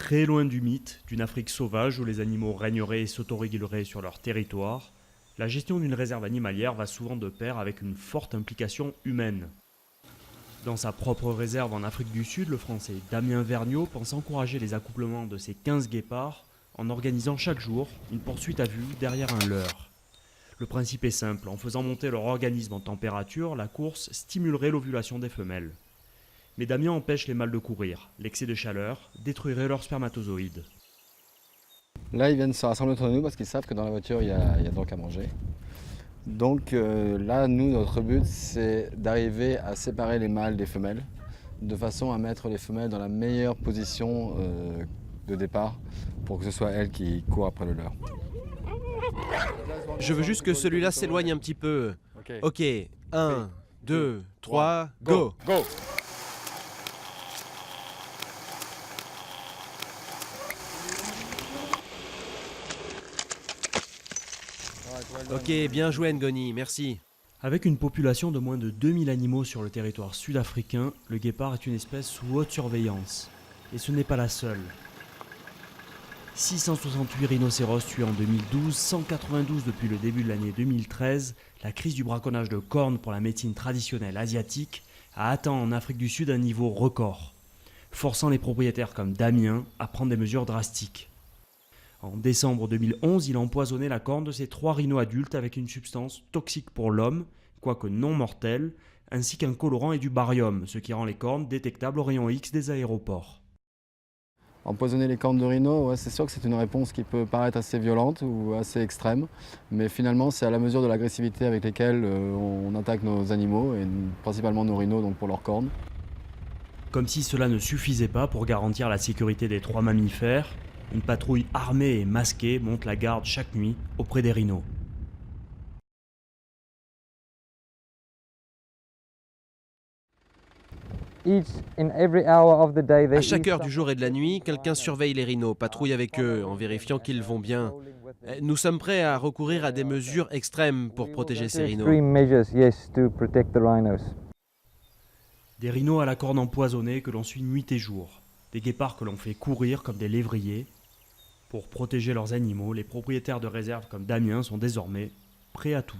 Très loin du mythe d'une Afrique sauvage où les animaux régneraient et s'autoréguleraient sur leur territoire, la gestion d'une réserve animalière va souvent de pair avec une forte implication humaine. Dans sa propre réserve en Afrique du Sud, le Français Damien Vergniaud pense encourager les accouplements de ses 15 guépards en organisant chaque jour une poursuite à vue derrière un leurre. Le principe est simple, en faisant monter leur organisme en température, la course stimulerait l'ovulation des femelles. Mais Damien empêche les mâles de courir, l'excès de chaleur détruirait leurs spermatozoïdes. Là, ils viennent se rassembler autour de nous parce qu'ils savent que dans la voiture, il y a donc à manger. Donc là, nous, notre but, c'est d'arriver à séparer les mâles des femelles, de façon à mettre les femelles dans la meilleure position de départ pour que ce soit elles qui courent après le leur. Je veux juste que celui-là s'éloigne un petit peu. Ok, 1, 2, 3, go! Go! Ok, bien joué Ngoni, merci. Avec une population de moins de 2000 animaux sur le territoire sud-africain, le guépard est une espèce sous haute surveillance. Et ce n'est pas la seule. 668 rhinocéros tués en 2012, 192 depuis le début de l'année 2013, la crise du braconnage de cornes pour la médecine traditionnelle asiatique a atteint en Afrique du Sud un niveau record, forçant les propriétaires comme Damien à prendre des mesures drastiques. En décembre 2011, il a empoisonné la corne de ses 3 rhinos adultes avec une substance toxique pour l'homme, quoique non mortelle, ainsi qu'un colorant et du barium, ce qui rend les cornes détectables aux rayons X des aéroports. Empoisonner les cornes de rhino, ouais, c'est sûr que c'est une réponse qui peut paraître assez violente ou assez extrême, mais finalement c'est à la mesure de l'agressivité avec laquelle on attaque nos animaux, et principalement nos rhinos donc pour leurs cornes. Comme si cela ne suffisait pas pour garantir la sécurité des 3 mammifères, une patrouille armée et masquée monte la garde chaque nuit auprès des rhinos. À chaque heure du jour et de la nuit, quelqu'un surveille les rhinos, patrouille avec eux en vérifiant qu'ils vont bien. Nous sommes prêts à recourir à des mesures extrêmes pour protéger ces rhinos. Des rhinos à la corne empoisonnée que l'on suit nuit et jour, des guépards que l'on fait courir comme des lévriers. Pour protéger leurs animaux, les propriétaires de réserves comme Damien sont désormais prêts à tout.